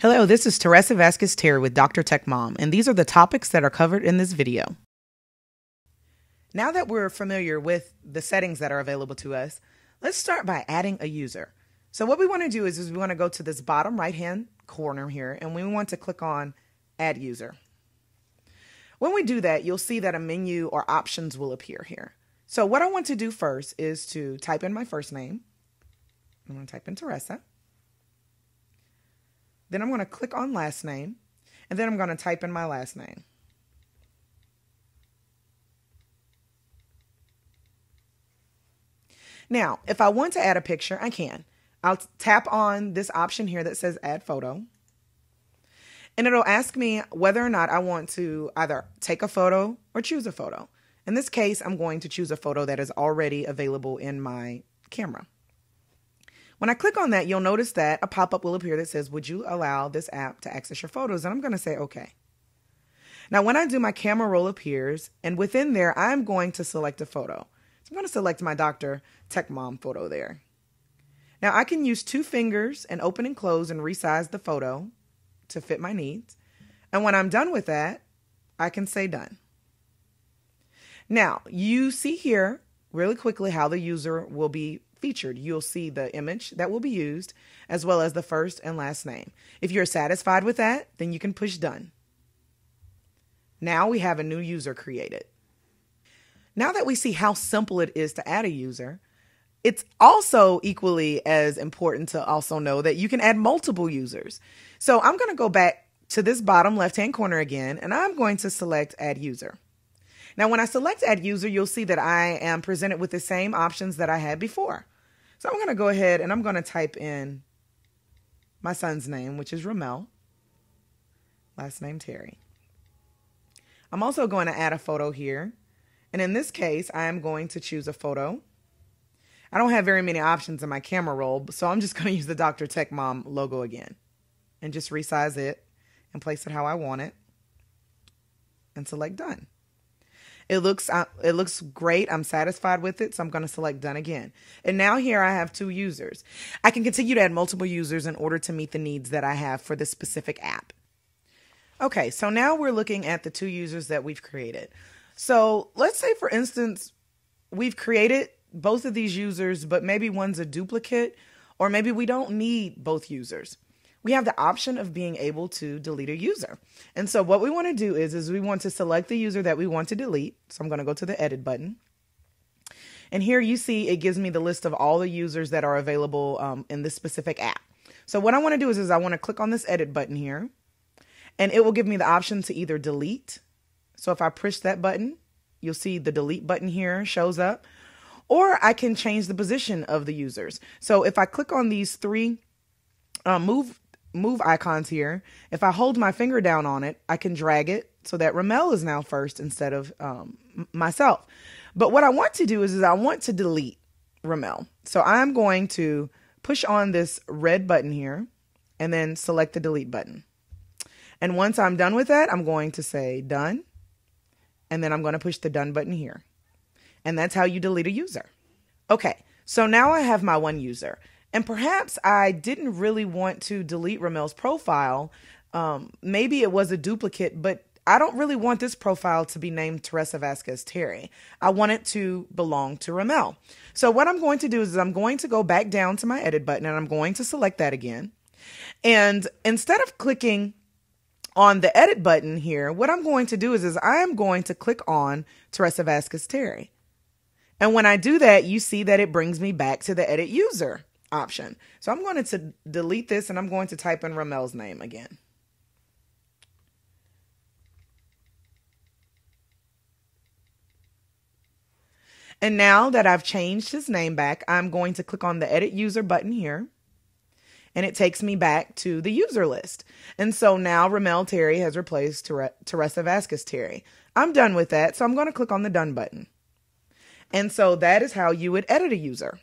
Hello, this is Teresa Vasquez Terry with Dr. Tech Mom, and these are the topics that are covered in this video. Now that we're familiar with the settings that are available to us, let's start by adding a user. So what we want to do is we want to go to this bottom right-hand corner here, and we want to click on Add User. When we do that, you'll see that a menu or options will appear here. So what I want to do first is to type in my first name. I'm going to type in Teresa. Then I'm going to click on last name, and then I'm going to type in my last name. Now, if I want to add a picture, I can. I'll tap on this option here that says Add Photo, and it'll ask me whether or not I want to either take a photo or choose a photo. In this case, I'm going to choose a photo that is already available in my camera. When I click on that, you'll notice that a pop-up will appear that says, would you allow this app to access your photos? And I'm going to say, okay. Now, when I do, my camera roll appears, and within there, I'm going to select a photo. So I'm going to select my Dr. Tech Mom photo there. Now, I can use 2 fingers and open and close and resize the photo to fit my needs. And when I'm done with that, I can say done. Now, you see here really quickly how the user will be featured. You'll see the image that will be used, as well as the first and last name. If you're satisfied with that, then you can push done. Now we have a new user created. Now that we see how simple it is to add a user, it's also equally as important to also know that you can add multiple users. So I'm going to go back to this bottom left-hand corner again, and I'm going to select Add User. Now, when I select Add User, you'll see that I am presented with the same options that I had before. So I'm going to go ahead and I'm going to type in my son's name, which is Ramel, last name Terry. I'm also going to add a photo here. And in this case, I am going to choose a photo. I don't have very many options in my camera roll, so I'm just going to use the Dr. Tech Mom logo again and just resize it and place it how I want it and select done. It looks great. I'm satisfied with it, so I'm going to select done again. And now here I have 2 users. I can continue to add multiple users in order to meet the needs that I have for this specific app. Okay, so now we're looking at the 2 users that we've created. So let's say, for instance, we've created both of these users, but maybe one's a duplicate, or maybe we don't need both users. We have the option of being able to delete a user. And so what we want to do is we want to select the user that we want to delete. So I'm going to go to the edit button. And here you see it gives me the list of all the users that are available in this specific app. So what I want to do is I want to click on this edit button here, and it will give me the option to either delete. So if I push that button, you'll see the delete button here shows up, or I can change the position of the users. So if I click on these 3 move icons here, if I hold my finger down on it, I can drag it so that Ramel is now first instead of myself. But what I want to do is I want to delete Ramel. So I'm going to push on this red button here and then select the delete button. And once I'm done with that, I'm going to say done. And then I'm going to push the done button here. And that's how you delete a user. Okay, so now I have my 1 user. And perhaps I didn't really want to delete Ramel's profile. Maybe it was a duplicate, but I don't really want this profile to be named Teresa Vasquez Terry. I want it to belong to Ramel. So what I'm going to do is I'm going to go back down to my edit button, and I'm going to select that again. And instead of clicking on the edit button here, what I'm going to do is I'm going to click on Teresa Vasquez Terry. And when I do that, you see that it brings me back to the edit user option. So I'm going to delete this, and I'm going to type in Ramel's name again. And now that I've changed his name back, I'm going to click on the edit user button here, and it takes me back to the user list. And so now Ramel Terry has replaced Teresa Vasquez Terry. I'm done with that, so I'm going to click on the done button. And so that is how you would edit a user.